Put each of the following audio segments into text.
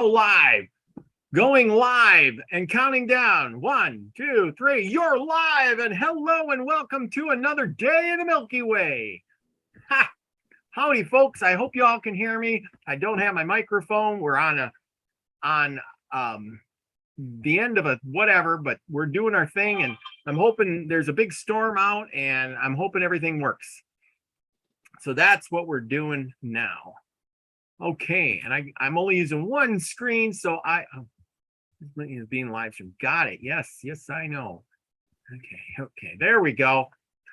Live, going live and counting down. 1, 2, 3. You're live, and hello and welcome to another day in the Milky Way. Ha! Howdy, folks. I hope you all can hear me. I don't have my microphone. We're on the end of a whatever, but we're doing our thing, and I'm hoping there's a big storm out, and I'm hoping everything works. So that's what we're doing now. Okay, and I'm only using one screen, so is being live streamed. Got it. Yes, I know. Okay, there we go.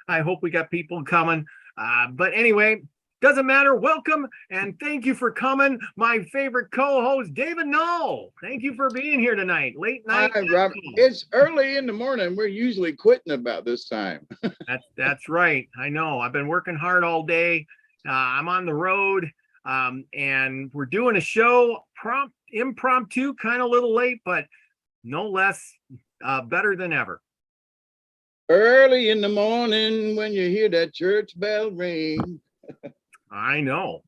I hope we got people coming. But anyway, doesn't matter. Welcome and thank you for coming. My favorite co-host, David Null. Thank you for being here tonight. Late night. Hi, Robert. It's early in the morning. We're usually quitting about this time. That's right. I know. I've been working hard all day. I'm on the road. And we're doing a show impromptu, kind of a little late, but no less better than ever. Early in the morning when you hear that church bell ring. I know.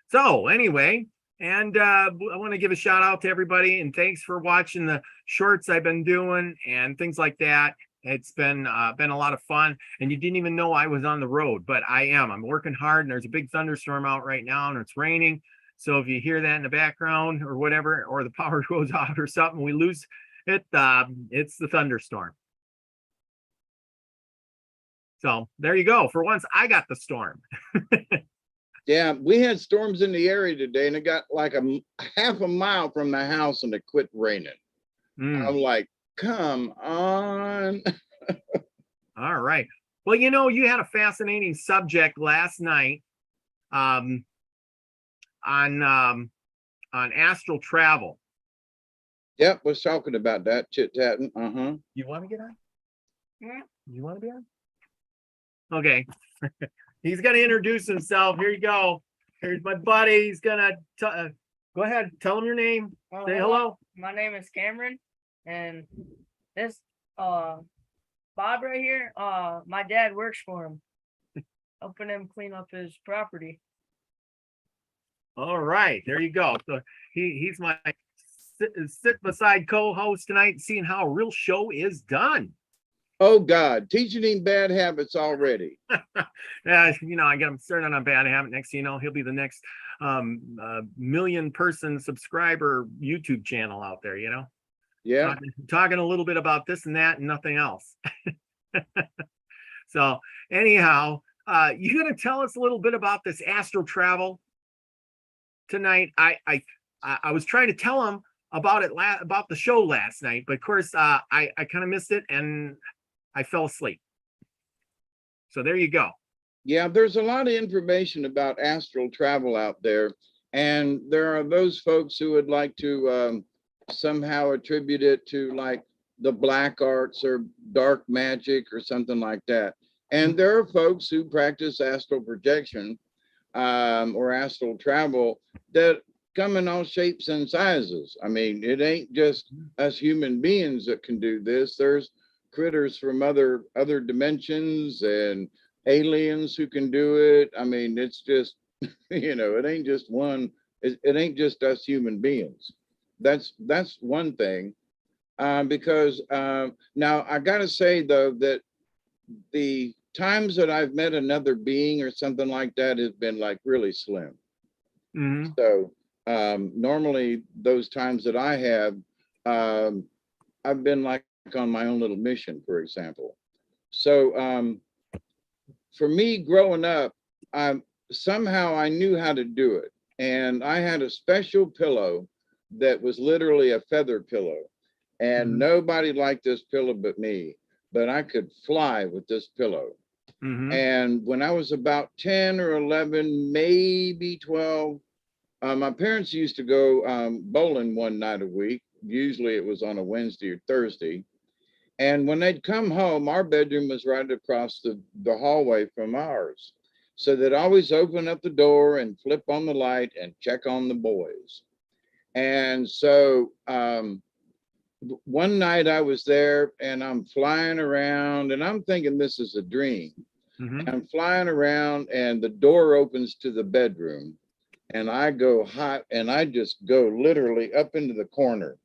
So anyway, and I want to give a shout out to everybody and thanks for watching the shorts I've been doing and things like that. It's been a lot of fun, and you didn't even know I was on the road, but I am. I'm working hard, and there's a big thunderstorm out right now, and it's raining. So if you hear that in the background or whatever, or the power goes out or something, we lose it. It's the thunderstorm. So there you go. For once, I got the storm. Yeah, we had storms in the area today, and it got like a half a mile from the house, and it quit raining. I'm like, come on. All right. Well, you had a fascinating subject last night on astral travel. Yep, was talking about that, chit-chatting. You want to get on? Yeah. You want to be on? Okay. He's going to introduce himself. Here you go. Here's my buddy. He's going to go ahead. Tell him your name. Say hello. My name is Cameron. And this Bob right here, my dad works for him, helping him clean up his property. All right, there you go. So he's my sit beside co-host tonight, seeing how a real show is done. Oh God, teaching him bad habits already. Yeah, I get him started on bad habit. Next, he'll be the next million-person subscriber YouTube channel out there. Yeah, talking a little bit about this and that and nothing else. So anyhow, you gonna tell us a little bit about this astral travel tonight? I was trying to tell him about it about the show last night, but of course I kind of missed it and I fell asleep. So there you go. Yeah, there's a lot of information about astral travel out there, and there are those folks who would like to somehow attribute it to like the black arts or dark magic or something like that. And there are folks who practice astral projection or astral travel that come in all shapes and sizes. I mean, it ain't just us human beings that can do this. There's critters from other dimensions and aliens who can do it. I mean, it's just, it ain't just one, it ain't just us human beings. That's one thing, because now I gotta say though that the times that I've met another being or something like that has been like really slim. So normally those times that I have, I've been like on my own little mission, for example. So for me growing up, somehow I knew how to do it, and I had a special pillow that was literally a feather pillow, and nobody liked this pillow but me, but I could fly with this pillow. And when I was about 10 or 11, maybe 12, my parents used to go bowling one night a week. Usually it was on a Wednesday or Thursday. And when they'd come home, our bedroom was right across the hallway from ours. So they'd always open up the door and flip on the light and check on the boys. And so one night I was there and I'm flying around and I'm thinking this is a dream. I'm flying around and the door opens to the bedroom and I go hot, and I just go literally up into the corner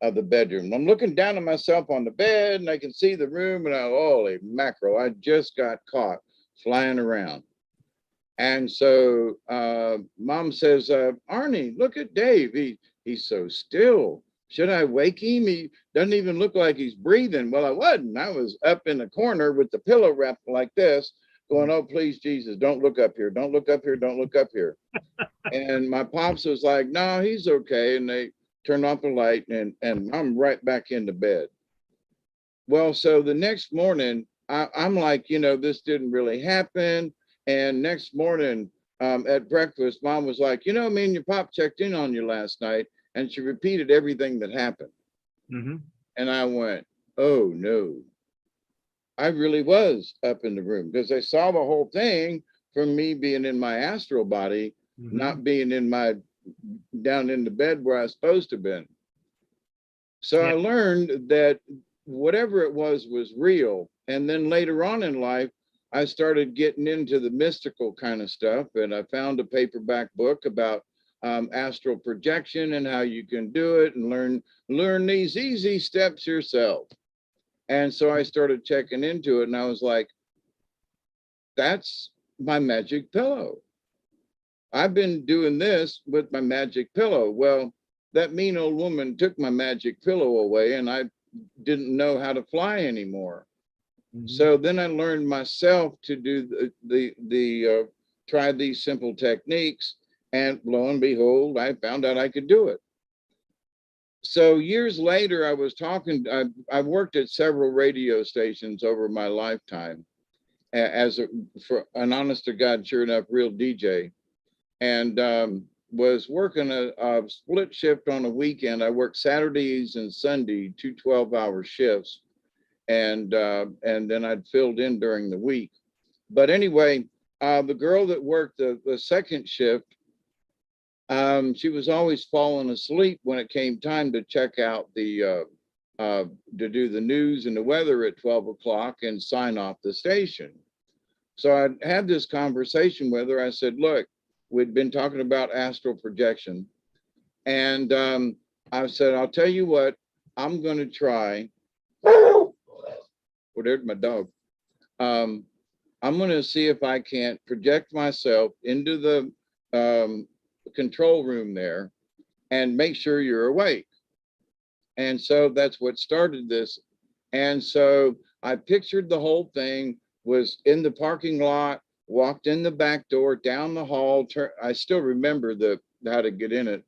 of the bedroom. I'm looking down at myself on the bed, and I can see the room, and holy mackerel, I just got caught flying around. And so mom says, Arnie, look at Dave. He's so still. Should I wake him? He doesn't even look like he's breathing. Well, I wasn't. I was up in the corner with the pillow wrapped like this, going, oh, please, Jesus, don't look up here. Don't look up here. Don't look up here. And my pops was like, no, he's okay. And they turned off the light, and I'm right back into bed. Well, so the next morning, I'm like, this didn't really happen. And next morning at breakfast, mom was like, me and your pop checked in on you last night, and she repeated everything that happened. Mm-hmm. And I went, oh no, I really was up in the room, because I saw the whole thing from me being in my astral body, Mm-hmm. not being in my down in the bed where I was supposed to have been. So Yeah. I learned that whatever it was real. And then later on in life, I started getting into the mystical kind of stuff. And I found a paperback book about astral projection and how you can do it and learn these easy steps yourself. And so I started checking into it, and I was like, that's my magic pillow. I've been doing this with my magic pillow. Well, that mean old woman took my magic pillow away, and I didn't know how to fly anymore. Mm-hmm. So then I learned myself to do the try these simple techniques, and lo and behold, I found out I could do it. So years later, I was talking. I worked at several radio stations over my lifetime as for an honest to God, sure enough, real DJ, and was working a split shift on a weekend. I worked Saturdays and Sunday, 2 12-hour shifts, and then I'd filled in during the week. But anyway, the girl that worked the second shift, she was always falling asleep when it came time to check out to do the news and the weather at 12 o'clock and sign off the station. So I had this conversation with her. I said, look, we'd been talking about astral projection. And I said, I'll tell you what, I'm going to try. Well, there's my dog. I'm going to see if I can't project myself into the control room there and make sure you're awake. And so that's what started this. And so I pictured the whole thing, was in the parking lot, walked in the back door, down the hall. I still remember how to get in it,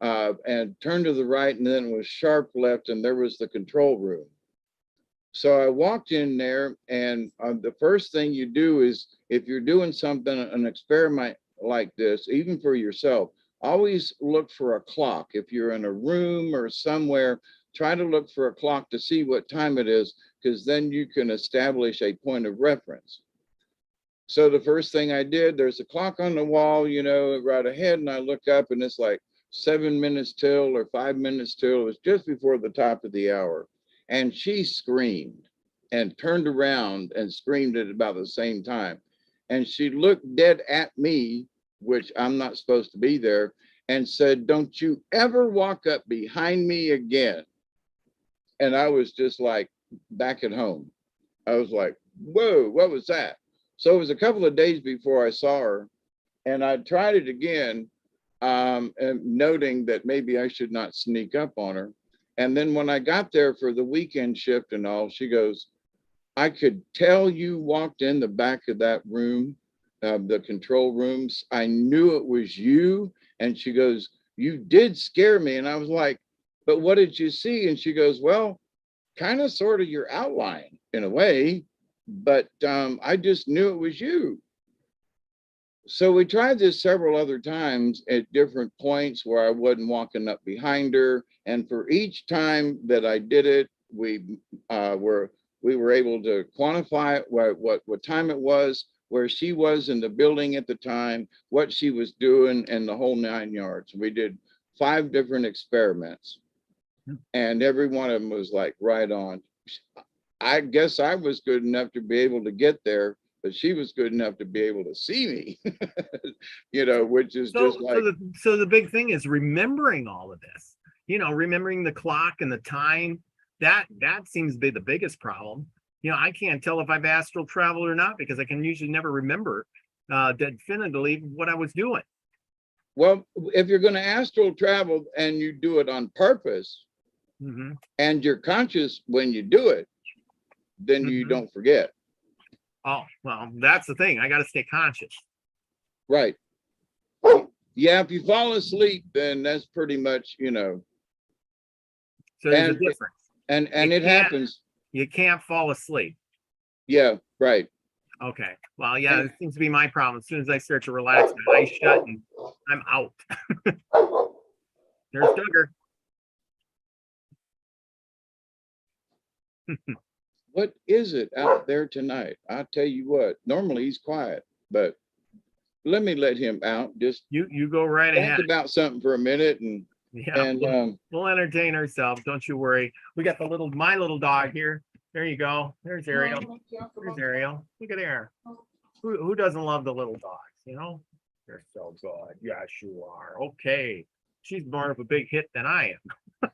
and turned to the right, and then it was sharp left, and there was the control room. So I walked in there, and the first thing you do is, if you're doing something, an experiment like this, even for yourself, always look for a clock. If you're in a room or somewhere, try to look for a clock to see what time it is, because then you can establish a point of reference. So the first thing I did, there's a clock on the wall, right ahead, and I look up, and it's like 7 minutes till or 5 minutes till. It was just before the top of the hour. And she screamed and turned around and screamed at about the same time. And she looked dead at me, which I'm not supposed to be there, and said, don't you ever walk up behind me again. And I was just like back at home. I was like, whoa, what was that? So it was a couple of days before I saw her, and I tried it again, and noting that maybe I should not sneak up on her. And then when I got there for the weekend shift and all, she goes, I could tell you walked in the back of that room, the control rooms. I knew it was you. And she goes, you did scare me. And I was like, but what did you see? And she goes, well, kind of sort of your outline in a way, but I just knew it was you. So we tried this several other times at different points where I wasn't walking up behind her. And for each time that I did it, we were able to quantify what time it was, where she was in the building at the time, what she was doing, and the whole 9 yards. We did 5 different experiments, and every one of them was like right on. I guess I was good enough to be able to get there but she was good enough to be able to see me, you know, which is So, just like, so the big thing is remembering all of this, you know, remembering the clock and the time. That seems to be the biggest problem. You know, I can't tell if I've astral traveled or not because I can usually never remember definitively what I was doing. well, if you're going to astral travel and you do it on purpose Mm-hmm. and you're conscious when you do it, then you Mm-hmm. don't forget. Oh, well, that's the thing. I got to stay conscious. Right. Yeah, if you fall asleep, then that's pretty much, you know, So there's a and difference. and You it can't- happens. You can't fall asleep. Yeah, right. Okay. Well, yeah, it seems to be my problem. As soon as I start to relax, my eyes shut and I'm out. There's Duggar. What is it out there tonight? I'll tell you what, normally he's quiet, but let me let him out. Just You go right think ahead. about something for a minute and Yeah, we'll entertain ourselves. Don't you worry. We got my little dog here. There you go. There's Ariel. There's Ariel. Look at there. Who doesn't love the little dogs? You know, they're so good. Yes, you are. Okay. She's more of a big hit than I am.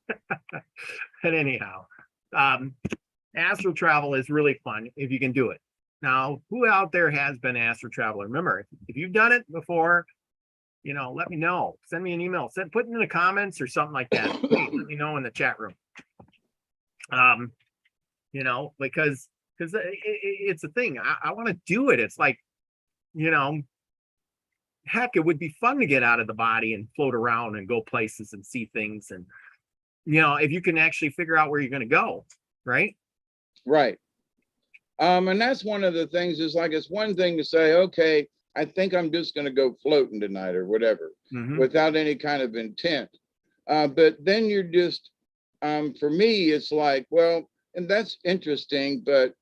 But anyhow, astral travel is really fun if you can do it. Now, who out there has been astral traveler? Remember, if you've done it before, you know, let me know. Send me an email. Put it in the comments or something like that. Please let me know in the chat room. You know, because it's a thing. I want to do it. It's like, you know, heck, it would be fun to get out of the body and float around and go places and see things. And, you know, if you can actually figure out where you're going to go, right? right. And that's one of the things is like, it's one thing to say, okay, I think I'm just going to go floating tonight or whatever, without any kind of intent. But then you're just, for me, it's like, well, and that's interesting, but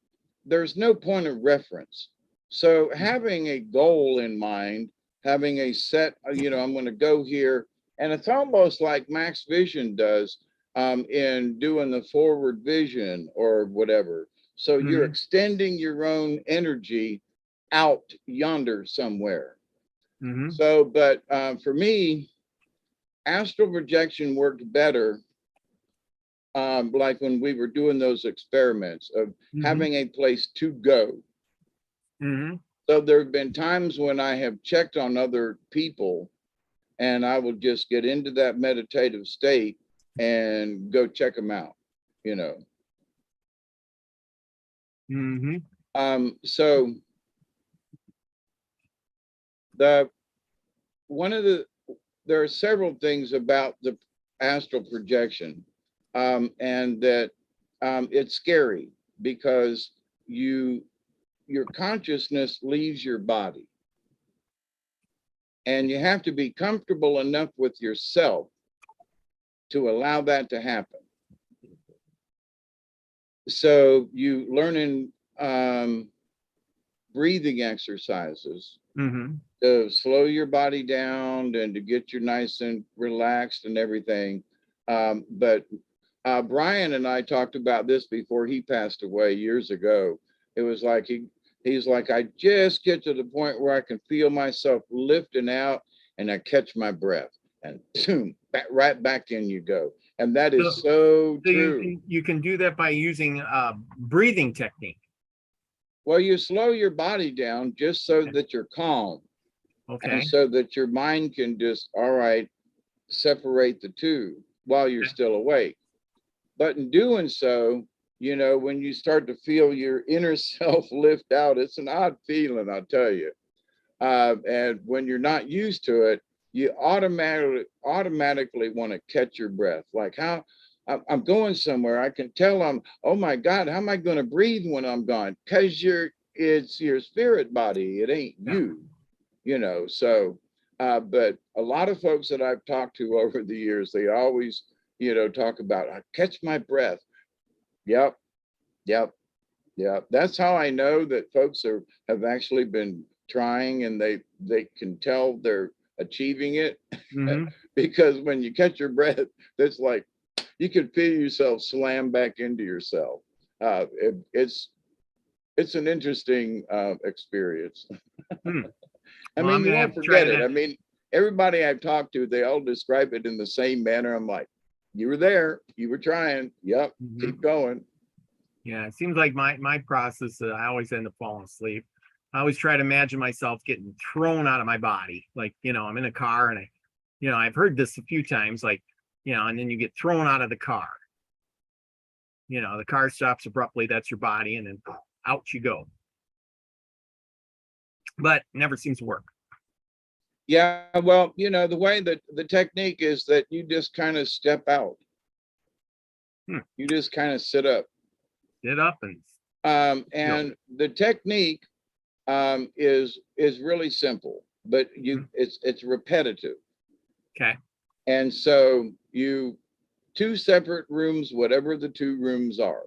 there's no point of reference. So having a goal in mind, having a set, you know, I'm going to go here. And it's almost like Max Vision does in doing the forward vision or whatever. So you're extending your own energy out yonder somewhere. So, but for me, astral projection worked better. Like when we were doing those experiments of having a place to go. So there have been times when I have checked on other people and I will just get into that meditative state and go check them out, you know. So there are several things about the astral projection, and that it's scary because your consciousness leaves your body, and you have to be comfortable enough with yourself to allow that to happen. So you learn in breathing exercises to slow your body down and to get you nice and relaxed and everything. But Brian and I talked about this before he passed away years ago. It was like he's like, I just get to the point where I can feel myself lifting out and I catch my breath and boom, right back in you go. And that is so true. You can do that by using breathing technique. Well, you slow your body down just so that you're calm. Okay. And so that your mind can just, all right, separate the two while you're still awake. But in doing so, you know, when you start to feel your inner self lift out, it's an odd feeling, I'll tell you. And when you're not used to it, you automatically want to catch your breath. Like how I'm going somewhere. I can tell oh my God, how am I going to breathe when I'm gone? Because it's your spirit body. It ain't you, you know. So, but a lot of folks that I've talked to over the years, they always, you know, talk about, I catch my breath. Yep. That's how I know that folks have actually been trying and they can tell they're achieving it. Because when you catch your breath, it's like you can feel yourself slam back into yourself. it's an interesting experience. Hmm. I Well, I'm mean, you gonna won't have to try forget it. that. I mean, everybody I've talked to, they all describe it in the same manner. I'm like, you were there, you were trying. Yep, Mhm. keep going. Yeah, it seems like my process, I always end up falling asleep. I always try to imagine myself getting thrown out of my body. Like, I'm in a car and I've heard this a few times, like, and then you get thrown out of the car. The car stops abruptly, that's your body, and then out you go. But it never seems to work. Yeah, well, the way that the technique is that you just kind of step out. You just kind of sit up. Get up and And the technique is really simple, but it's repetitive. okay. And so you two separate rooms, whatever the two rooms are.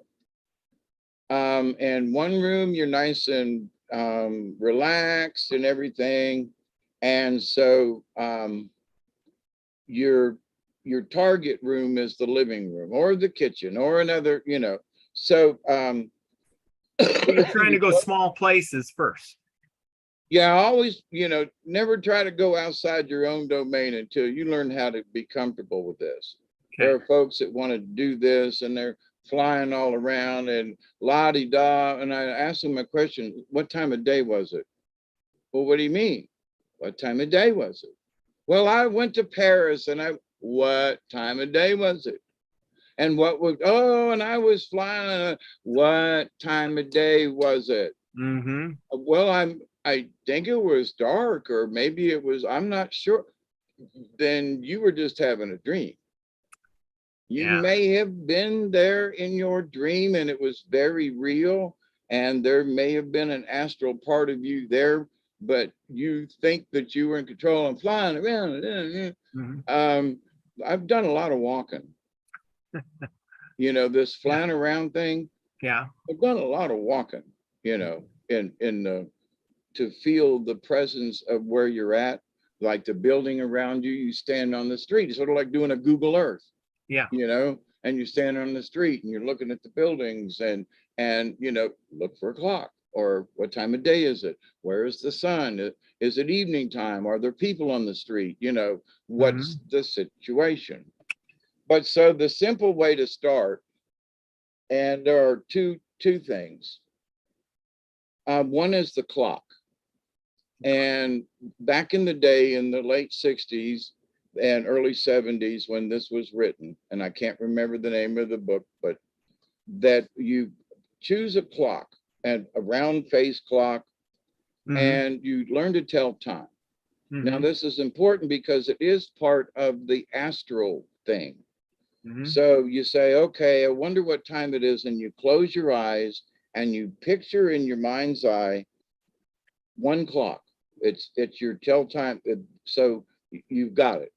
And one room you're nice and relaxed and everything. And so your target room is the living room or the kitchen or another, So You're trying to go small places first. yeah, always, never try to go outside your own domain until you learn how to be comfortable with this. Okay. There are folks that want to do this and they're flying all around and la-di-da. And I asked them a question, what time of day was it? Well, what do you mean? What time of day was it? Well, I went to Paris and what time of day was it? And and I was flying. What time of day was it? Mm-hmm. Well, I think it was dark, or maybe it was, I'm not sure. Then you were just having a dream. You Yeah. may have been there in your dream and it was very real, and there may have been an astral part of you there, but you think that you were in control and flying around. Mm-hmm. I've done a lot of walking. This flying around thing. Yeah. I've done a lot of walking, in the to feel the presence of where you're at, like the building around you. You stand on the street, it's sort of like doing a Google Earth, Yeah. and you stand on the street and you're looking at the buildings and look for a clock, or what time of day is it? Where is the sun? Is it evening time? Are there people on the street? What's the situation? But so the simple way to start, and there are two things. One is the clock. And back in the day, in the late 60s and early 70s, when this was written, and I can't remember the name of the book, but that you choose a clock, and a round face clock, and you learn to tell time. Now, this is important because it is part of the astral thing. So you say, okay, I wonder what time it is, and you close your eyes and you picture in your mind's eye one clock. It's your tell time. So you've got it.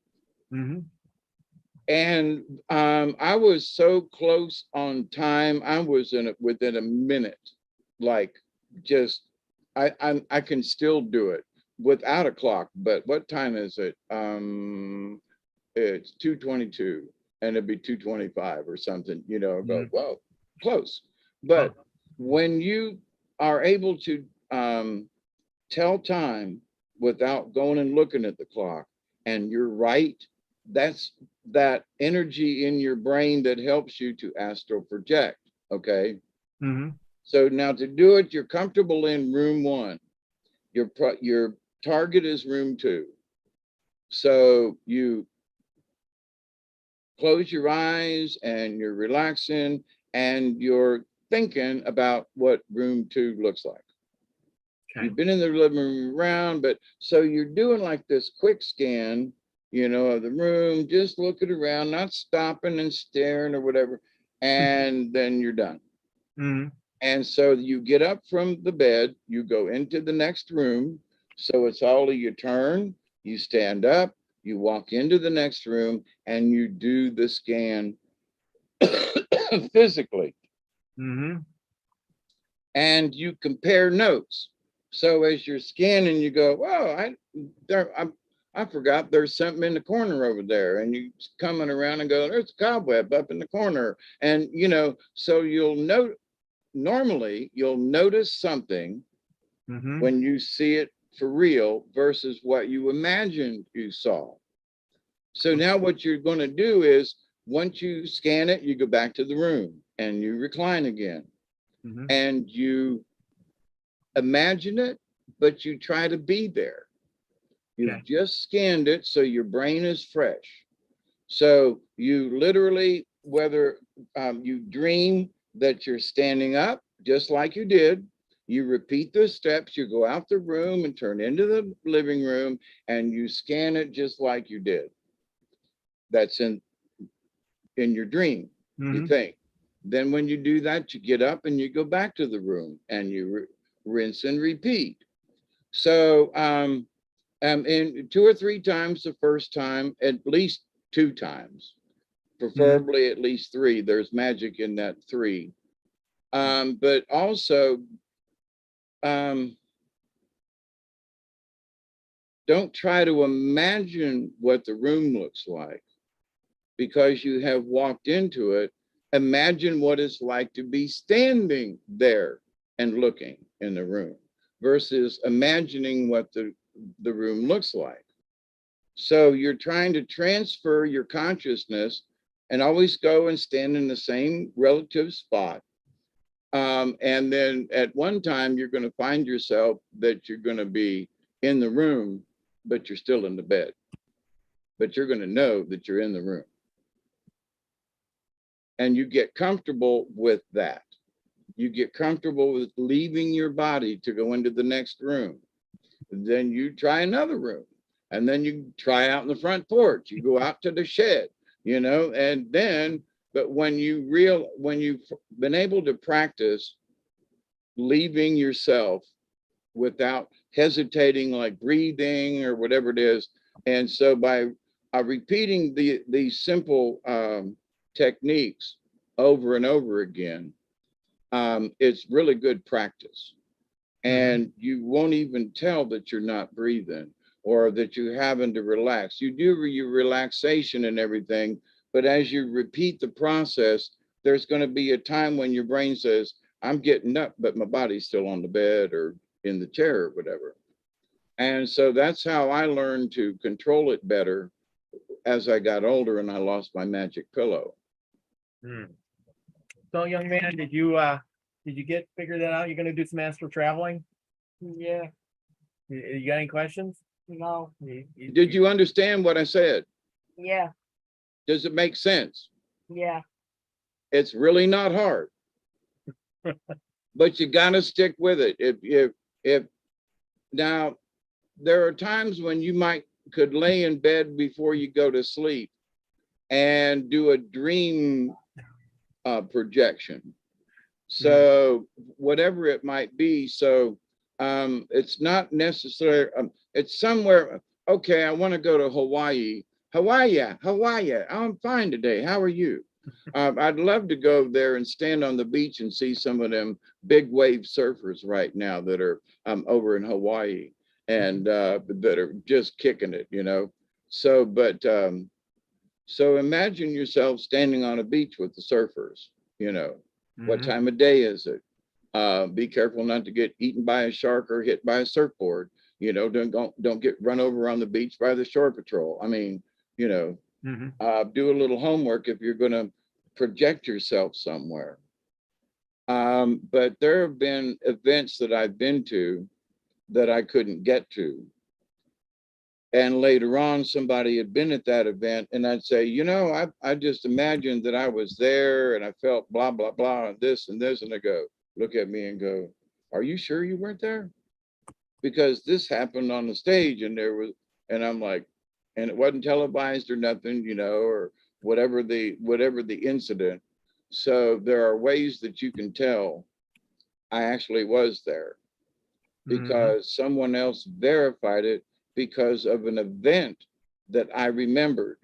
And I was so close on time. I was within a minute. Like, just I can still do it without a clock. But what time is it? It's 2:22, and it'd be 2:25 or something. Go, whoa, close. But when you are able to tell time without going and looking at the clock, and you're right, that's that energy in your brain that helps you to astral project. Okay. So now, to do it, you're comfortable in room 1. Your target is room 2. So you close your eyes and you're relaxing and you're thinking about what room 2 looks like. Okay. You've been in the living room around, but so you're doing like this quick scan, of the room, just looking around, not stopping and staring or whatever. And then you're done. And so you get up from the bed, you go into the next room. So it's all of your turn. You stand up, you walk into the next room, and you do the scan physically. And you compare notes. So as you're scanning, you go, "Whoa, I forgot there's something in the corner over there." And you coming around and go, "There's a cobweb up in the corner." And so you'll note normally you'll notice something Mhm. when you see it for real versus what you imagined you saw. So now what you're going to do is once you scan it, you go back to the room and you recline again Mhm. and you imagine it, but you try to be there. You've Okay. just scanned it, so your brain is fresh. So you literally, whether you dream that you're standing up, just like you did, you repeat the steps, you go out the room and turn into the living room, and you scan it just like you did. That's in your dream, you Mhm. think. Then when you do that, you get up and you go back to the room and you rinse and repeat. So and 2 or 3 times the first time, at least 2 times, Mhm. preferably at least 3. There's magic in that 3. But also, um, don't try to imagine what the room looks like because you have walked into it. Imagine what it's like to be standing there and looking in the room versus imagining what the room looks like. So you're trying to transfer your consciousness and always go and stand in the same relative spot. And then at one time, you're going to find yourself that you're going to be in the room, but you're still in the bed. But you're going to know that you're in the room. And you get comfortable with that. You get comfortable with leaving your body to go into the next room. Then you try another room. And then you try out in the front porch. You go out to the shed, and then, but when you've been able to practice leaving yourself without hesitating, like breathing or whatever it is. And so by repeating these simple techniques over and over again, it's really good practice. Mhm. And you won't even tell that you're not breathing or that you're having to relax. You do your relaxation and everything, but as you repeat the process, there's going to be a time when your brain says, I'm getting up, but my body's still on the bed or in the chair or whatever. And so that's how I learned to control it better as I got older and I lost my magic pillow. Mm. So, young man, did you get figure that out? You're gonna do some astral traveling? Yeah. You got any questions? No. Did you understand what I said? Yeah. Does it make sense? Yeah. It's really not hard, but you got to stick with it. If now there are times when you could lay in bed before you go to sleep and do a dream projection. So whatever it might be. So it's not necessary. It's somewhere. Okay, I want to go to Hawaii. Hawaii. I'm fine today. How are you? I'd love to go there and stand on the beach and see some of them big wave surfers right now that are over in Hawaii and that are just kicking it. So, but so imagine yourself standing on a beach with the surfers. You know, what Mhm. time of day is it? Be careful not to get eaten by a shark or hit by a surfboard. Don't get run over on the beach by the shore patrol. I mean, Mhm. do a little homework if you're going to project yourself somewhere. But there have been events that I've been to that I couldn't get to. And later on, somebody had been at that event, and I'd say, I just imagined that I was there and I felt blah, blah, blah, and this and this. And they go, look at me and go, are you sure you weren't there? Because this happened on the stage and I'm like, and it wasn't televised or nothing, or whatever the incident. So there are ways that you can tell I actually was there Mhm. because someone else verified it because of an event that I remembered,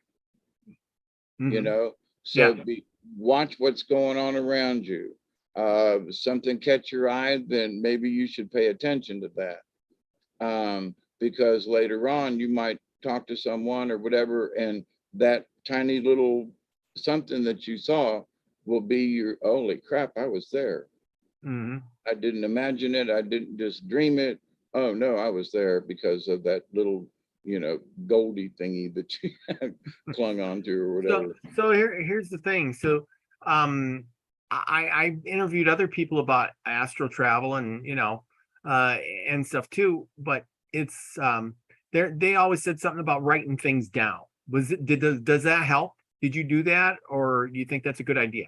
you Mhm. know. Yeah. So watch what's going on around you. Something catch your eye, then maybe you should pay attention to that. Because later on you might talk to someone or whatever, and that tiny little something that you saw will be your holy crap, I was there. Hmm. I didn't imagine it. I didn't just dream it. Oh no, I was there because of that little, Goldie thingy that you clung onto or So, whatever. here's the thing. So, I interviewed other people about astral travel and and stuff too. But it's they always said something about writing things down. Does that help? Did you do that, or do you think that's a good idea?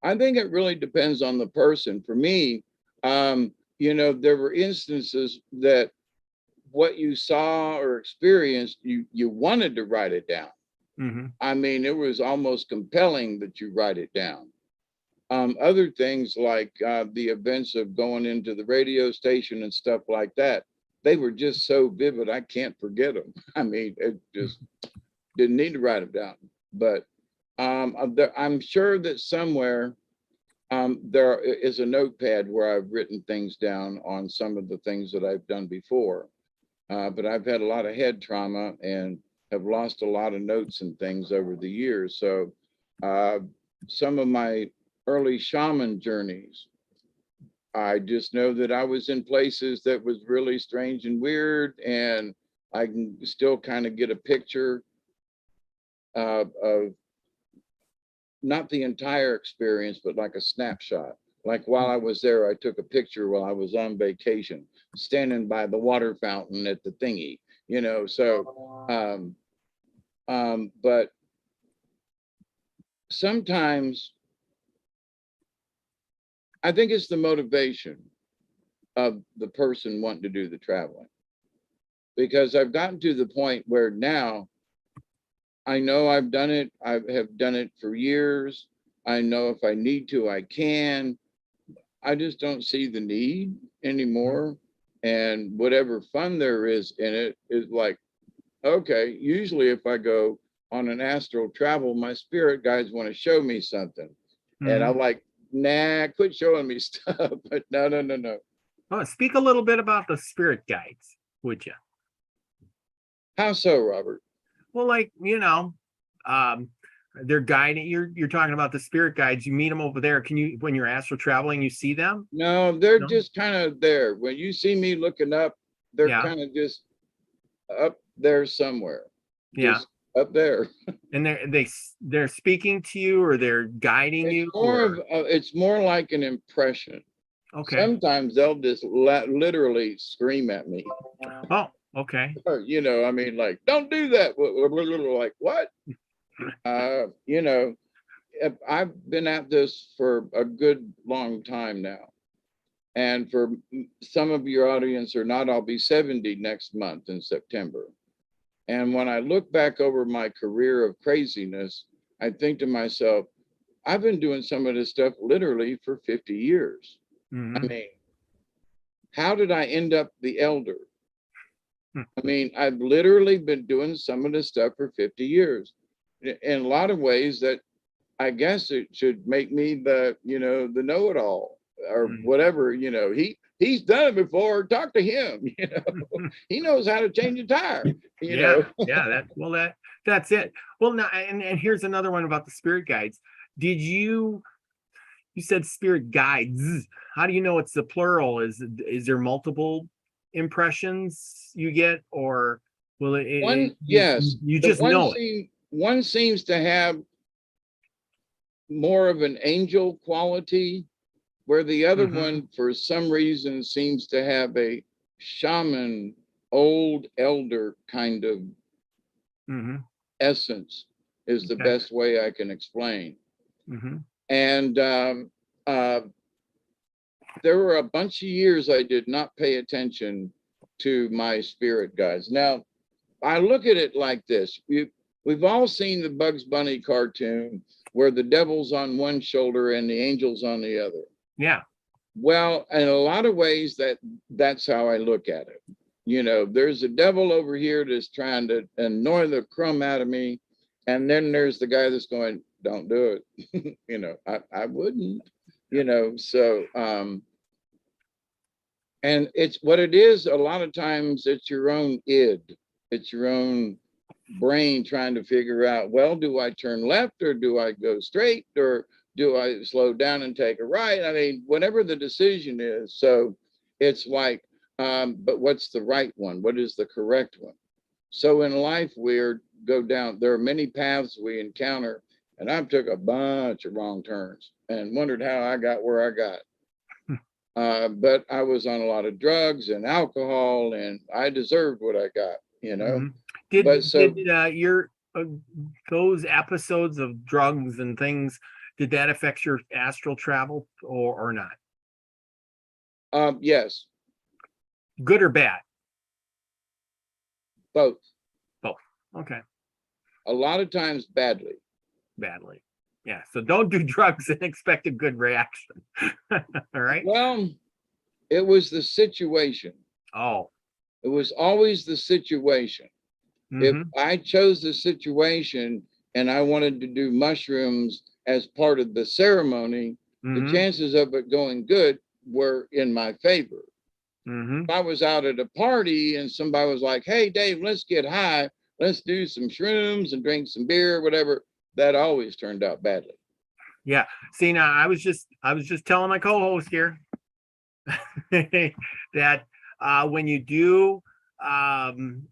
I think it really depends on the person. For me, there were instances that what you saw or experienced, you wanted to write it down. Hmm. I mean, it was almost compelling that you write it down. Other things like the events of going into the radio station and stuff like that, they were just so vivid, I can't forget them. I mean, it just didn't need to write them down. But I'm sure that somewhere there is a notepad where I've written things down on some of the things that I've done before. But I've had a lot of head trauma and have lost a lot of notes and things over the years. So some of my early shaman journeys, I just know that I was in places that was really strange and weird, and I can still kind of get a picture of not the entire experience, but like a snapshot. Like while I was there, I took a picture while I was on vacation, standing by the water fountain at the thingy, so but sometimes I think it's the motivation of the person wanting to do the traveling, because I've gotten to the point where now I know I've done it. I have done it for years. I know if I need to, I can. I just don't see the need anymore. And whatever fun there is in it is like, okay, usually if I go on an astral travel, my spirit guides want to show me something. And Hmm. I'm like, nah, quit showing me stuff. But no, no, no, no. Oh, speak a little bit about the spirit guides, would you? How so, Robert? Well, like, um, they're guiding. You're talking about the spirit guides. You meet them over there. Can you, when you're astral traveling, you see them? No, they're No. just kind of there. When you see me looking up, they're Yeah. kind of just up there somewhere, Yeah. just up there. And they're speaking to you, or they're guiding It's you, more of or it's more like an impression. okay. Sometimes they'll just literally scream at me. Oh, okay. I mean, like, don't do that. Like, what? Uh, you know, I've been at this for a good long time now. And for some of your audience or not, I'll be 70 next month in September. And when I look back over my career of craziness, I think to myself, I've been doing some of this stuff literally for 50 years. I Hmm. mean, how did I end up the elder? I mean, I've literally been doing some of this stuff for 50 years. In a lot of ways that I guess it should make me the know-it-all or whatever, he's done it before. Talk to him, he knows how to change a tire, Yeah, yeah. That's it. Well, now, and here's another one about the spirit guides. Did you said spirit guides? How do you know it's the plural? Is there multiple impressions you get, or will One, yes, you the just know it? one seems to have more of an angel quality, where the other Hmm. one, for some reason, seems to have a shaman, old elder kind of Hmm. essence, is the Okay. best way I can explain. Hmm. And uh, there were a bunch of years I did not pay attention to my spirit guides. Now, I look at it like this. We've all seen the Bugs Bunny cartoon where the devil's on one shoulder and the angel's on the other. Yeah. Well, in a lot of ways, that's how I look at it. There's a devil over here that's trying to annoy the crumb out of me. And then there's the guy that's going, don't do it. I wouldn't, so and it's what it is. A lot of times it's your own id. It's your own brain trying to figure out, well, do I turn left or do I go straight, or Do I slow down and take a right? I mean, whatever the decision is. So it's like, but what's the right one? What is the correct one? So in life, there are many paths we encounter, and I've took a bunch of wrong turns and wondered how I got where I got. But I was on a lot of drugs and alcohol, and I deserved what I got, you know. Mhm. Did But so did your those episodes of drugs and things, did that affect your astral travel or not? yes, Good or bad? both. Both. Okay. A lot of times badly. Badly. Yeah. So don't do drugs and expect a good reaction. All right. Well, it was the situation. Oh. It was always the situation. If Mhm. I chose the situation and I wanted to do mushrooms as part of the ceremony, the Mhm. chances of it going good were in my favor. Mhm. If I was out at a party and somebody was like, "Hey, Dave, let's get high. Let's do some shrooms and drink some beer, whatever," that always turned out badly. Yeah. See, now I was just telling my co-host here that when you do um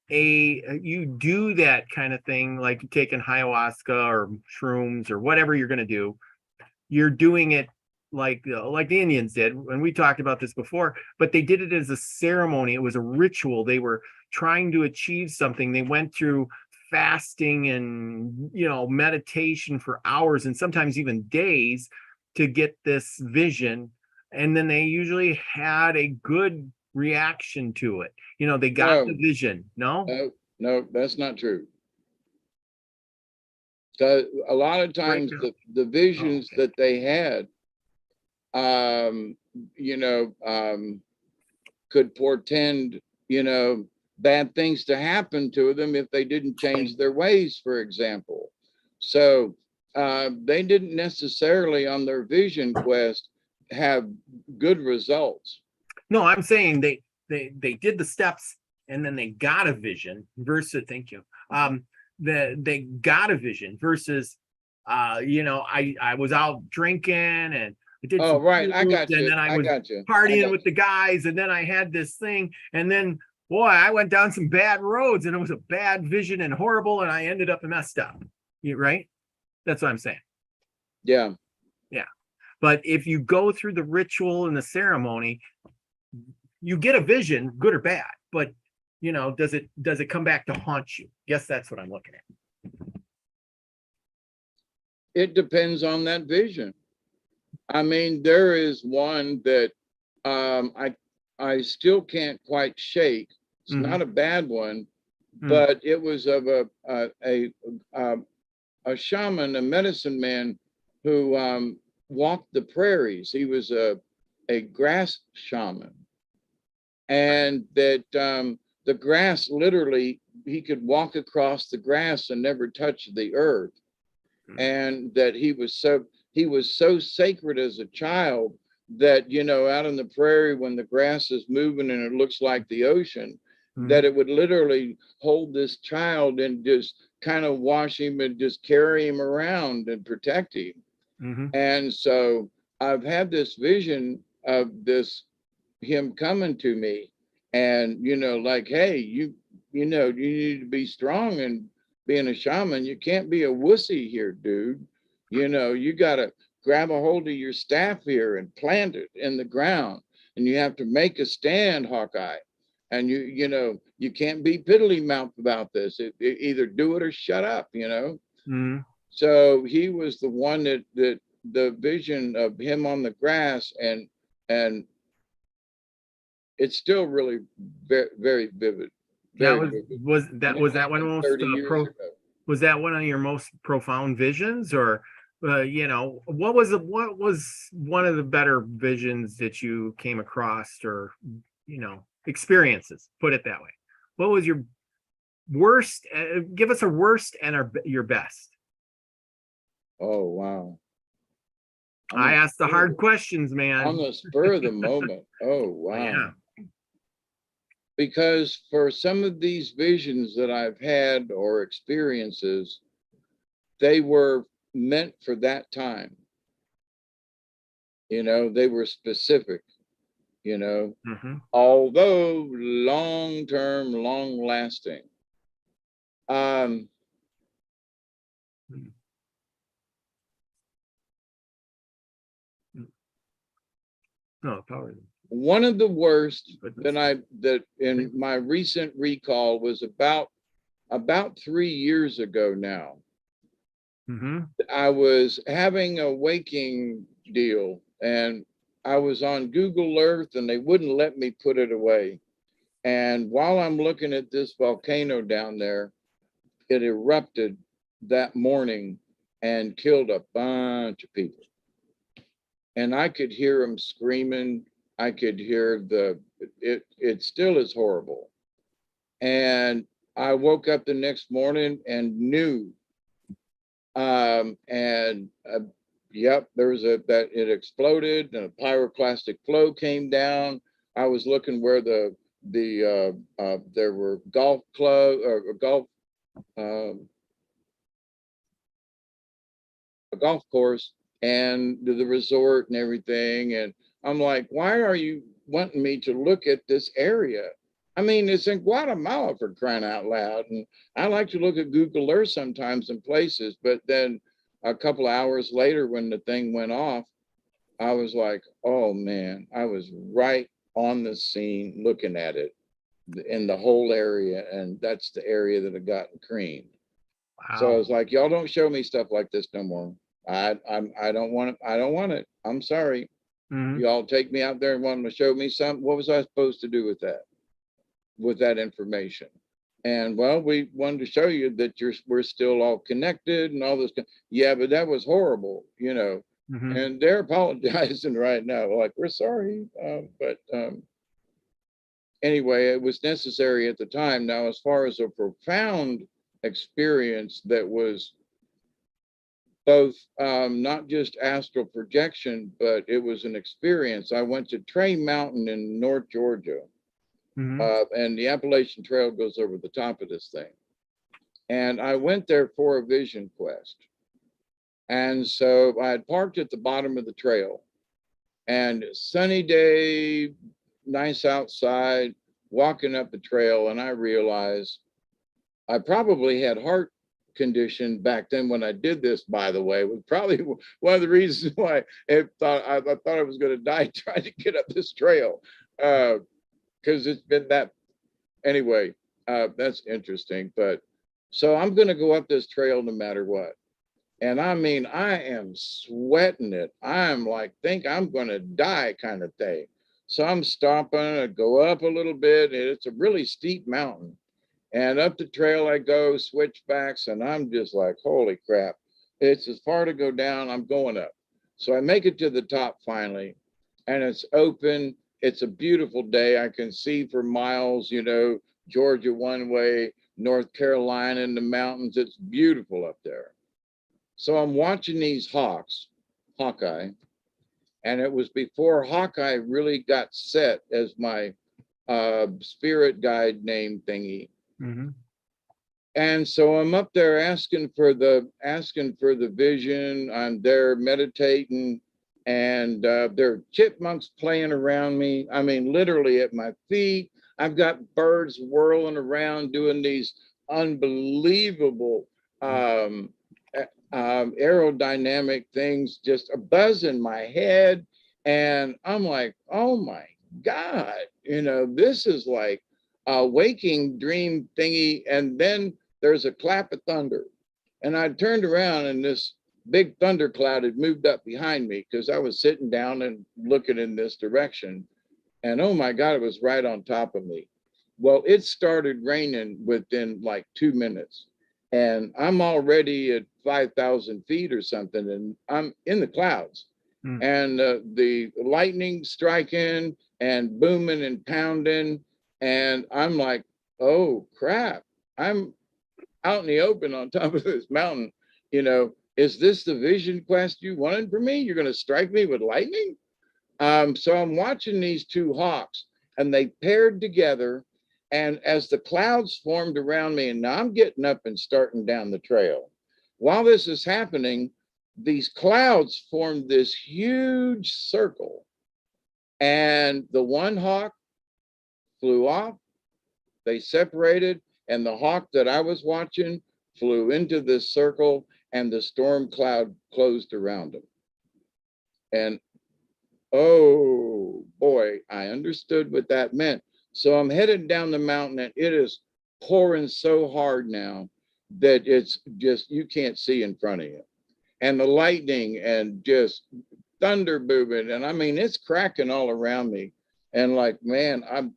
you do that kind of thing, like taking ayahuasca or shrooms or whatever you're going to do, you're doing it like the Indians did. And we talked about this before, but they did it as a ceremony. It was a ritual. They were trying to achieve something. They went through fasting and meditation for hours and sometimes even days to get this vision. And then they usually had a good reaction to it. They got the No, vision. No? no, that's not true. So a lot of Break times down. the Oh, visions okay. that they had, um, you know, could portend, bad things to happen to them if they didn't change their ways, for example. So they didn't necessarily on their vision quest have good results. No, I'm saying they did the steps and then they got a vision versus thank you. They got a vision versus I was out drinking and I did Oh, some right. I shrooms, got and you. then I I was got you. I partying got with the guys, and then I had this thing, and then boy, I went down some bad roads and it was a bad vision and horrible, and I ended up messed up. Right? That's what I'm saying. you. Yeah. Yeah. But if you go through the ritual and the ceremony, you get a vision, good or bad, but does it come back to haunt you? Guess that's what I'm looking at. It depends on that vision. I mean, there is one that um, I I still can't quite shake. It's Mm-hmm. not a bad one, Mm. but it was of a shaman, a medicine man who walked the prairies. He was a grass shaman, and that the grass literally he could walk across the grass and never touch the earth, and that he was so sacred as a child that out in the prairie when the grass is moving and it looks like the ocean, Mm-hmm. that it would literally hold this child and just kind of wash him and just carry him around and protect him. Mm-hmm. And so I've had this vision of this him coming to me and like, hey, you need to be strong and being a shaman. You can't be a wussy here, dude. You got to grab a hold of your staff here and plant it in the ground, and you have to make a stand, Hawkeye. And you can't be piddly mouth about this. Either do it or shut up. Mm-hmm. So he was the one that the vision of him on the grass, and it's still really very, very vivid, That very vivid. And it was that one happened most 30 years ago. was that one of your most profound visions, or what was one of the better visions that you came across, or experiences, put it that way? What was your worst? Give us a worst and your best. Oh, wow. I asked the hard questions, man. On the spur of the moment. Oh, Oh, yeah. wow. Because for some of these visions that I've had or experiences, they were meant for that time. You know, they were specific, you know, Mhm. although long-term, long-lasting. Um, No, power. One of the worst Goodness. that in my recent recall was about 3 years ago now. Mm-hmm. I was having a waking deal and I was on Google Earth and they wouldn't let me put it away. And while I'm looking at this volcano down there, it erupted that morning and killed a bunch of people. And I could hear them screaming. I could hear it still is horrible. And I woke up the next morning and knew. And yep, there was that it exploded and a pyroclastic flow came down. I was looking where there were golf club or golf um, a golf course and the resort and everything. And I'm like, why are you wanting me to look at this area? I mean, it's in Guatemala for crying out loud. And I like to look at Google Earth sometimes in places, but then a couple of hours later, when the thing went off, I was like, oh man, I was right on the scene looking at it in the whole area. And that's the area that had gotten creamed. So I Wow. was like, y'all don't show me stuff like this no more. I don't want it. I don't want it. I'm sorry. Mm-hmm. Y'all take me out there and want to show me something. What was I supposed to do with that information? And well, we wanted to show you that we're still all connected and all this. Yeah, but that was horrible, you know. Mm-hmm. And they're apologizing right now, like we're sorry, but anyway, it was necessary at the time. Now, as far as a profound experience that was both not just astral projection, but it was an experience. I went to Train Mountain in North Georgia, Mm-hmm. and the Appalachian Trail goes over the top of this thing. And I went there for a vision quest. And so I had parked at the bottom of the trail, and sunny day, nice outside, walking up the trail, and I realized I probably had heart condition back then when I did this, by the way, was probably one of the reasons why I thought I was going to die trying to get up this trail. Because it's been that anyway, that's interesting. But so I'm going to go up this trail no matter what. And I mean, I am sweating it. I'm like, think I'm going to die kind of thing. So I'm stopping, I go up a little bit. And it's a really steep mountain. And up the trail I go, switchbacks, and I'm just like, holy crap. It's as far to go down, I'm going up. So I make it to the top finally, and it's open. It's a beautiful day. I can see for miles, you know, Georgia one way, North Carolina in the mountains. It's beautiful up there. So I'm watching these hawks, Hawkeye, and it was before Hawkeye really got set as my spirit guide name thingy. Mm-hmm. And so I'm up there asking for the vision. I'm there meditating, and there are chipmunks playing around me. I mean, literally at my feet. I've got birds whirling around doing these unbelievable aerodynamic things, just a buzz in my head. And I'm like, oh my God, you know, this is like a waking dream thingy. And then there's a clap of thunder. And I turned around and this big thunder cloud had moved up behind me because I was sitting down and looking in this direction. And oh my God, it was right on top of me. Well, it started raining within like 2 minutes. And I'm already at 5,000 feet or something, and I'm in the clouds. Mm-hmm. And the lightning striking and booming and pounding. And I'm like, oh crap, I'm out in the open on top of this mountain. You know, is this the vision quest you wanted for me? You're going to strike me with lightning? So I'm watching these two hawks and they paired together. And as the clouds formed around me, and now I'm getting up and starting down the trail. While this is happening, these clouds formed this huge circle, and the one hawk flew off, they separated, and the hawk that I was watching flew into this circle, and the storm cloud closed around him. And oh boy, I understood what that meant. So I'm headed down the mountain, and it is pouring so hard now that it's just, you can't see in front of you. And the lightning and just thunder booming. And I mean, it's cracking all around me. And like, man, I'm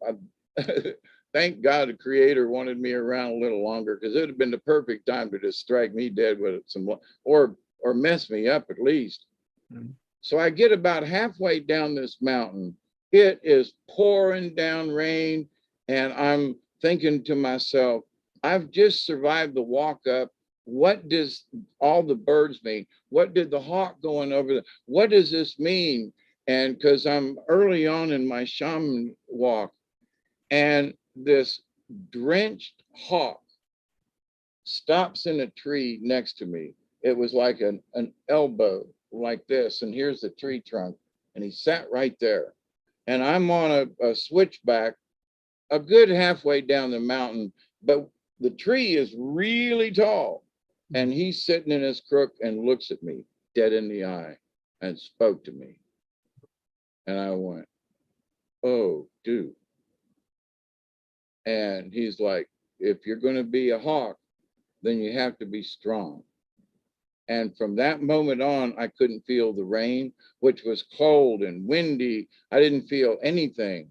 thank God the creator wanted me around a little longer, because it would have been the perfect time to just strike me dead with some, or mess me up at least. Mhm. So I get about halfway down this mountain. It is pouring down rain. And I'm thinking to myself, I've just survived the walk up. What does all the birds mean? What did the hawk going over there? What does this mean? And because I'm early on in my shaman walk, and this drenched hawk stops in a tree next to me. It was like an elbow like this. And here's the tree trunk. And he sat right there. And I'm on a switchback a good halfway down the mountain, but the tree is really tall. And he's sitting in his crook and looks at me dead in the eye and spoke to me. And I went, oh, dude. And he's like, if you're going to be a hawk, then you have to be strong. And from that moment on, I couldn't feel the rain, which was cold and windy. I didn't feel anything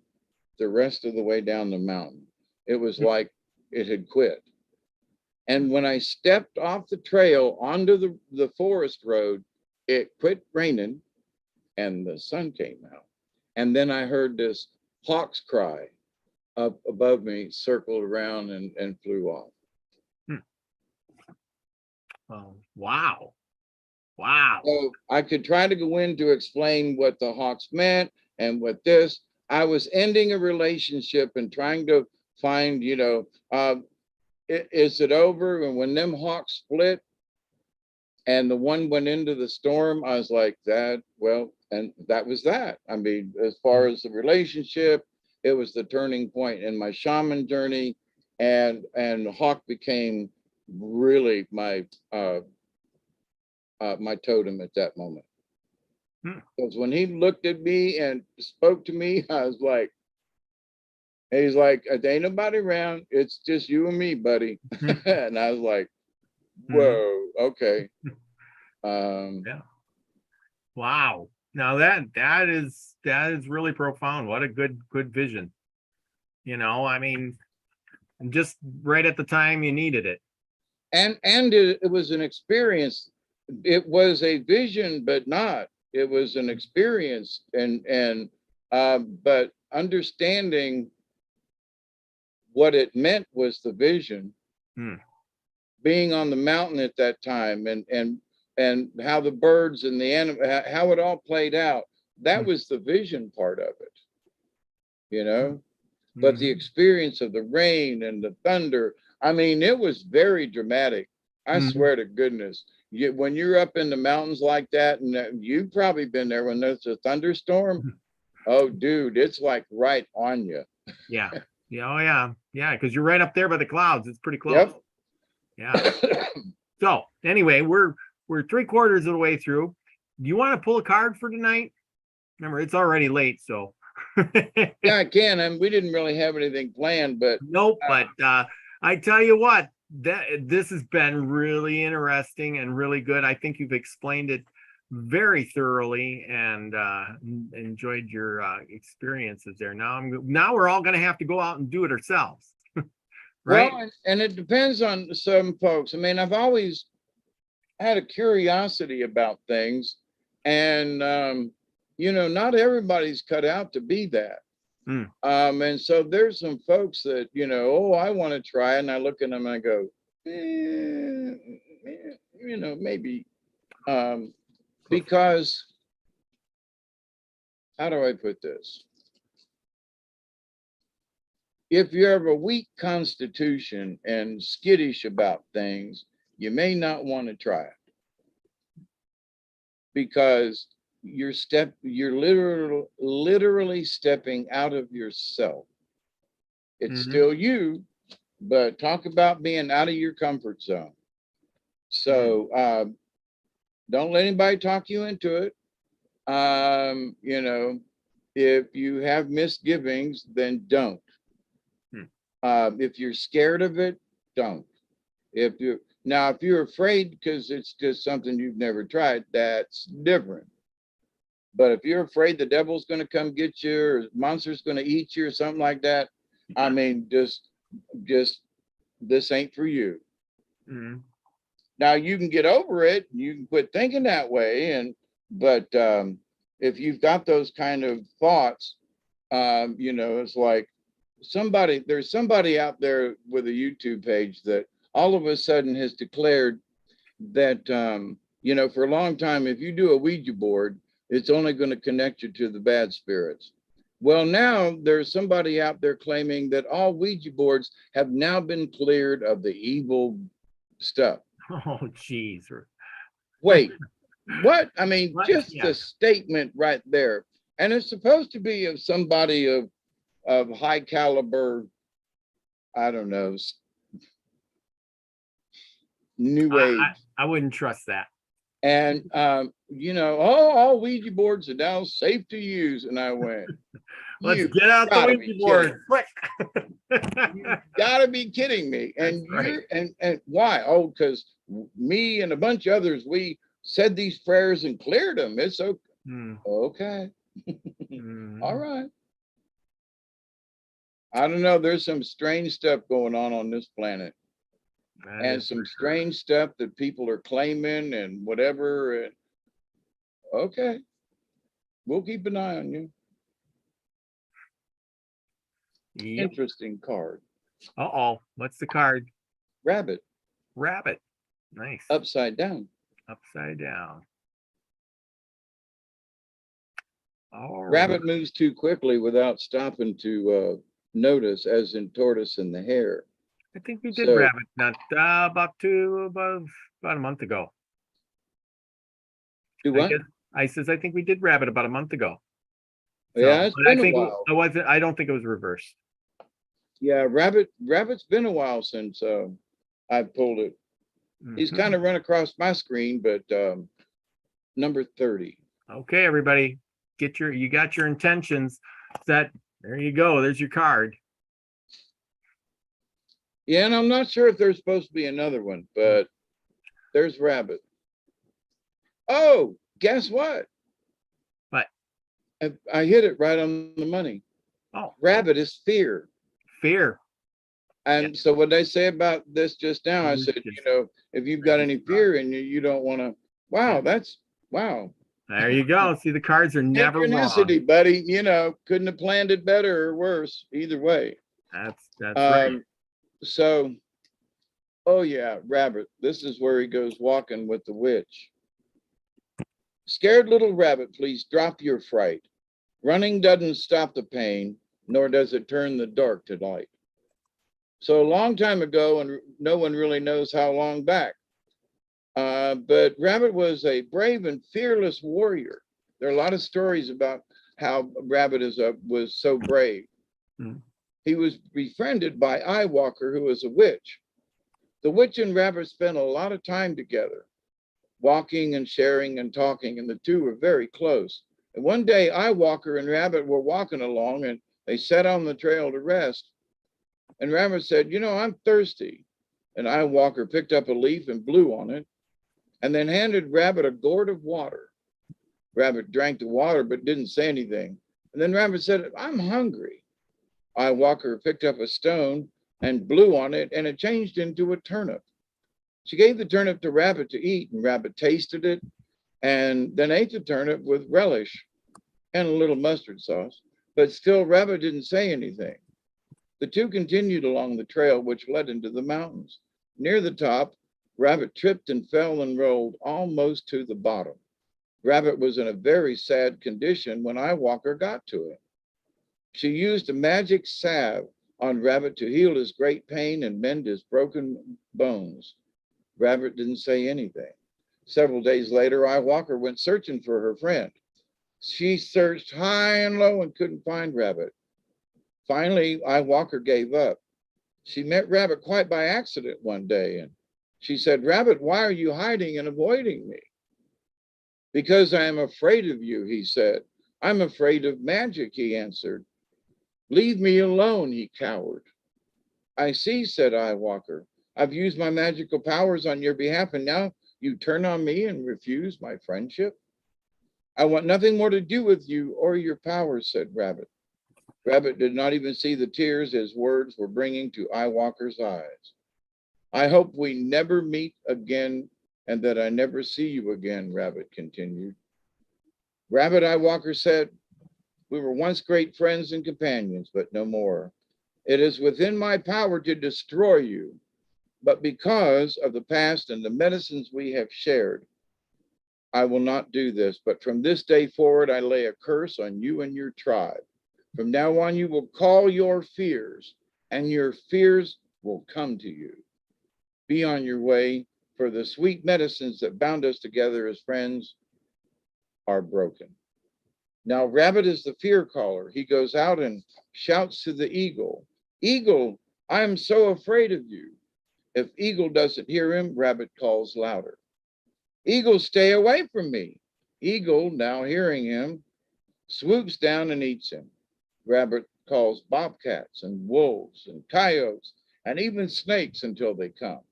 the rest of the way down the mountain. It was like it had quit. And when I stepped off the trail onto the forest road, it quit raining and the sun came out. And then I heard this hawk's cry up above me, circled around and flew off. Oh, wow. Wow. So I could try to go in to explain what the hawks meant and what this. I was ending a relationship and trying to find, is it over? And when them hawks split and the one went into the storm, I was like, that, well, and that was that. I mean, as far as the relationship, it was the turning point in my shaman journey, and hawk became really my my totem at that moment. Because when he looked at me and spoke to me, I was like, he's like, there ain't nobody around. It's just you and me, buddy. And I was like, whoa, okay. Yeah. Wow. Now that is really profound. What a good vision. I mean, just right at the time you needed it. And it was an experience. It was a vision, but not. It was an experience, but understanding what it meant was the vision. Being on the mountain at that time, and how the birds and the animal, how it all played out. That was the vision part of it, But the experience of the rain and the thunder, I mean, it was very dramatic. I swear to goodness. When you're up in the mountains like that, and you've probably been there when there's a thunderstorm. Oh, dude, it's like right on you. Yeah. Yeah. Oh, yeah. Yeah. Because you're right up there by the clouds. It's pretty close. Yep. Yeah. So anyway, we're 3/4 of the way through. Do you want to pull a card for tonight? Remember, it's already late, so. Yeah, I can. And we didn't really have anything planned, but nope. But I tell you what, this has been really interesting and really good. I think you've explained it very thoroughly, and enjoyed your experiences there. Now we're all going to have to go out and do it ourselves. Right. Well, and it depends on some folks. I mean, I've always had a curiosity about things, and not everybody's cut out to be that. And so there's some folks that, I want to try, and I look at them and I go, maybe, because how do I put this? If you have a weak constitution and skittish about things, you may not want to try it. because you're literally stepping out of yourself. It's Mhm. still you, but talk about being out of your comfort zone. So don't let anybody talk you into it. You know, if you have misgivings, then don't. Hmm. If you're scared of it, don't. If you're afraid because it's just something you've never tried, that's different. But if you're afraid the devil's going to come get you or monster's going to eat you or something like that, I mean, just this ain't for you. Mhm. Now you can get over it. You can quit thinking that way. But if you've got those kind of thoughts, you know, it's like there's somebody out there with a YouTube page that all of a sudden has declared that, you know, for a long time, if you do a Ouija board, it's only going to connect you to the bad spirits. Well, now there's somebody out there claiming that all Ouija boards have now been cleared of the evil stuff. Oh, geez. Wait, what? I mean, What? just Yeah. the statement right there. And it's supposed to be of somebody of high caliber, I don't know, new age. I wouldn't trust that. And you know, all Ouija boards are now safe to use. And I went, Let's you get out the gotta Ouija be board. Quick. you gotta be kidding me. And That's right. and why? Oh, because me and a bunch of others, we said these prayers and cleared them. It's okay. Hmm. Okay. Mhm. All right. I don't know. There's some strange stuff going on this planet, That and is some for sure. strange stuff that people are claiming and whatever. And okay, we'll keep an eye on you. Yep. Interesting card. Uh-oh. What's the card? Rabbit Rabbit. Nice. upside down. Upside down. All Rabbit right. moves too quickly without stopping to notice, as in tortoise and the hare. I think we did So rabbit not about a month ago. do I what? guess I think we did rabbit about a month ago. Yeah, it's but I been a think while. I don't think it was reversed. Yeah, rabbit's been a while since I've pulled it. He's Mhm. kind of run across my screen, but number 30. Okay, everybody, you got your intentions set. There you go. There's your card. Yeah, and I'm not sure if there's supposed to be another one, but there's rabbit. Oh, guess what? What? I hit it right on the money. Oh, Rabbit is fear. fear. And so what they say about this just now, I said, you know, if you've got any fear in you, you don't want to. Wow, wow. There you go. See, the cards are never wrong. Synchronicity, buddy. You know, couldn't have planned it better or worse. Either way. That's right. So, oh yeah, rabbit. This is where he goes walking with the witch. Scared little rabbit, please drop your fright. Running doesn't stop the pain, nor does it turn the dark to light. So a long time ago, and no one really knows how long back, but Rabbit was a brave and fearless warrior. There are a lot of stories about how Rabbit was so brave. Hmm. He was befriended by Eyewalker, who was a witch. The witch and Rabbit spent a lot of time together, walking and sharing and talking, and the two were very close. And one day, Eyewalker and Rabbit were walking along, and they sat on the trail to rest. And Rabbit said, you know, I'm thirsty. And Eyewalker picked up a leaf and blew on it, and then handed Rabbit a gourd of water. Rabbit drank the water, but didn't say anything. And then Rabbit said, I'm hungry. Eyewalker picked up a stone and blew on it, and it changed into a turnip. She gave the turnip to Rabbit to eat, and Rabbit tasted it and then ate the turnip with relish and a little mustard sauce. But still, Rabbit didn't say anything. The two continued along the trail, which led into the mountains. Near the top, Rabbit tripped and fell and rolled almost to the bottom. Rabbit was in a very sad condition when Eyewalker got to him. She used a magic salve on Rabbit to heal his great pain and mend his broken bones. Rabbit didn't say anything. Several days later, I Walker went searching for her friend. She searched high and low and couldn't find Rabbit. Finally, I Walker gave up. She met Rabbit quite by accident one day, and she said, "Rabbit, why are you hiding and avoiding me?" "Because I am afraid of you," he said. "I'm afraid of magic," he answered. "Leave me alone," he cowered. "I see," said I Walker. "I've used my magical powers on your behalf, and now you turn on me and refuse my friendship." "I want nothing more to do with you or your powers," said Rabbit. Rabbit did not even see the tears his words were bringing to I Walker's eyes. "I hope we never meet again and that I never see you again," Rabbit continued. "Rabbit," I Walker said, "we were once great friends and companions, but no more. It is within my power to destroy you, but because of the past and the medicines we have shared, I will not do this. But from this day forward, I lay a curse on you and your tribe. From now on, you will call your fears, and your fears will come to you. Be on your way, for the sweet medicines that bound us together as friends are broken." Now, Rabbit is the fear caller. He goes out and shouts to the eagle, "Eagle, I am so afraid of you." If Eagle doesn't hear him, Rabbit calls louder, "Eagle, stay away from me." Eagle, now hearing him, swoops down and eats him. Rabbit calls bobcats and wolves and coyotes and even snakes until they come.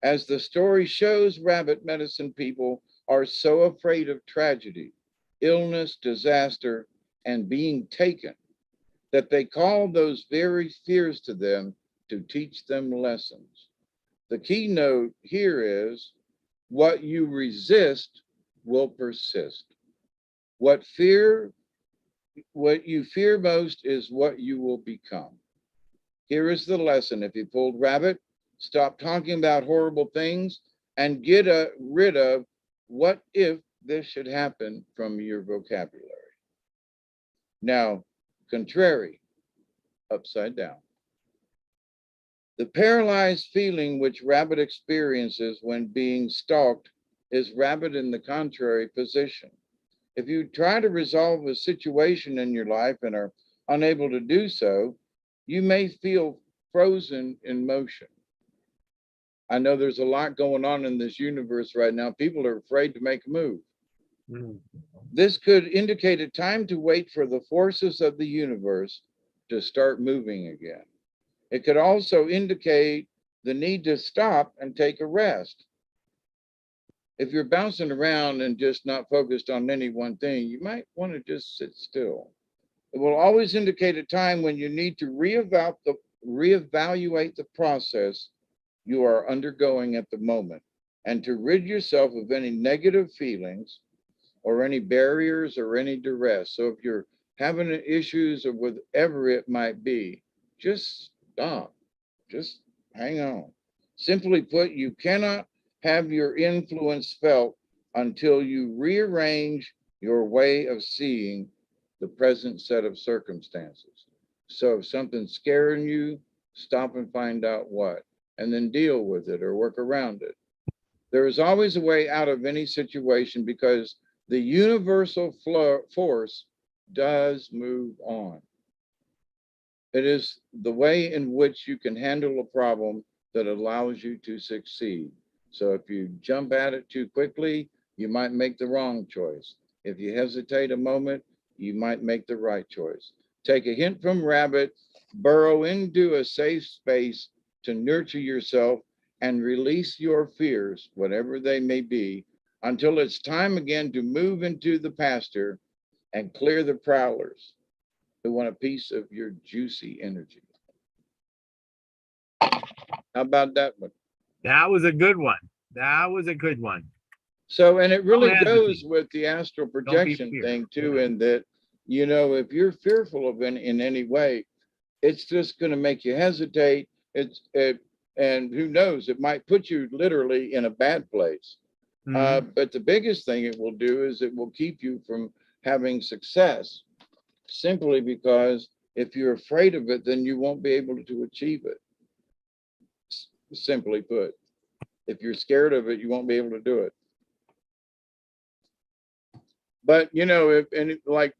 As the story shows, rabbit medicine people are so afraid of tragedy, illness, disaster, and being taken that they call those very fears to them to teach them lessons. The keynote here is what you resist will persist. What you fear most is what you will become. Here is the lesson. If you pulled Rabbit, stop talking about horrible things and get rid of "what if this should happen" from your vocabulary. Now, contrary, upside down. The paralyzed feeling which Rabbit experiences when being stalked is Rabbit in the contrary position. If you try to resolve a situation in your life and are unable to do so, you may feel frozen in motion. I know there's a lot going on in this universe right now. People are afraid to make a move. This could indicate a time to wait for the forces of the universe to start moving again. It could also indicate the need to stop and take a rest. If you're bouncing around and just not focused on any one thing, you might want to just sit still. It will always indicate a time when you need to reevaluate the process you are undergoing at the moment and to rid yourself of any negative feelings or any barriers or any duress. So if you're having issues or whatever it might be, just stop, just hang on. Simply put, you cannot have your influence felt until you rearrange your way of seeing the present set of circumstances. So if something's scaring you, stop and find out what, and then deal with it or work around it. There is always a way out of any situation because the universal force does move on. It is the way in which you can handle a problem that allows you to succeed. So if you jump at it too quickly, you might make the wrong choice. If you hesitate a moment, you might make the right choice. Take a hint from Rabbit, burrow into a safe space to nurture yourself and release your fears, whatever they may be, until it's time again to move into the pasture and clear the prowlers who want a piece of your juicy energy. How about that one? That was a good one. That was a good one. So, and it really Don't goes hesitate. with the astral Don't be projection feared. thing too, in that, you know, if you're fearful of in any way, it's just going to make you hesitate. And who knows, it might put you literally in a bad place. Mhm. But the biggest thing it will do is it will keep you from having success, simply because if you're afraid of it, then you won't be able to achieve it. Simply put, If you're scared of it, you won't be able to do it. But you know, if and like,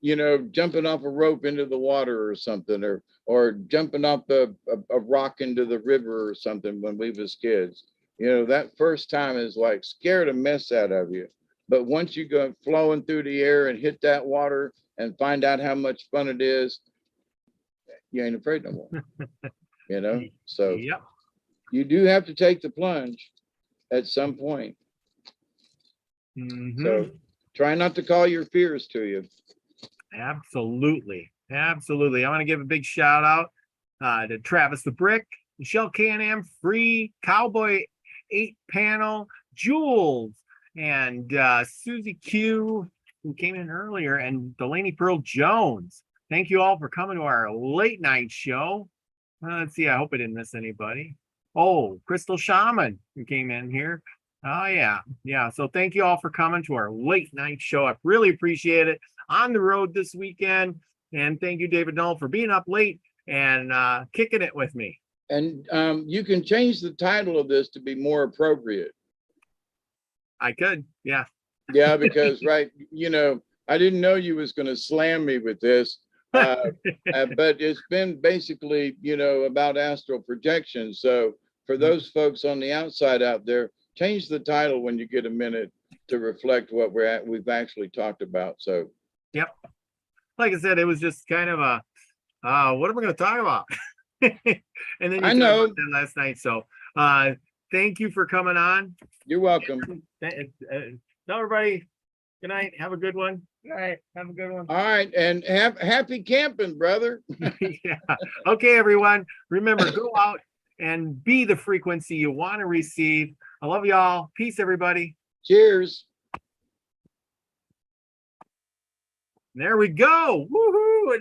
you know, jumping off a rope into the water or something, or jumping off a rock into the river or something when we was kids, you know, that first time is like scared a mess out of you. But once you go flowing through the air and hit that water and find out how much fun it is, you ain't afraid no more. You know, so Yep. you do have to take the plunge at some point. Mhm. So try not to call your fears to you. Absolutely. Absolutely. I want to give a big shout out to Travis the Brick, Michelle Can-Am, Free, Cowboy 8-Panel, Jules, and Susie Q, who came in earlier, and Delaney Pearl Jones. Thank you all for coming to our late night show. Let's see. I hope I didn't miss anybody. Oh, Crystal Shaman, who came in here. Oh, yeah. Yeah. So thank you all for coming to our late night show. I really appreciate it. On the road this weekend. And thank you, David Null, for being up late and kicking it with me. And you can change the title of this to be more appropriate. I could. Yeah. Yeah, because right, you know, I didn't know you was going to slam me with this, but it's been basically, you know, about astral projection. So for those folks on the outside out there, change the title when you get a minute to reflect what we've actually talked about. So. Yep. Like I said, it was just kind of a, what am I going to talk about? And then you I talked know. about that last night. So thank you for coming on. You're welcome. Tell everybody, good night. Have a good one. All right. Have a good one. All right. And happy camping, brother. Yeah. Okay, everyone. Remember, go out and be the frequency you want to receive. I love y'all. Peace, everybody. Cheers. There we go. Woohoo.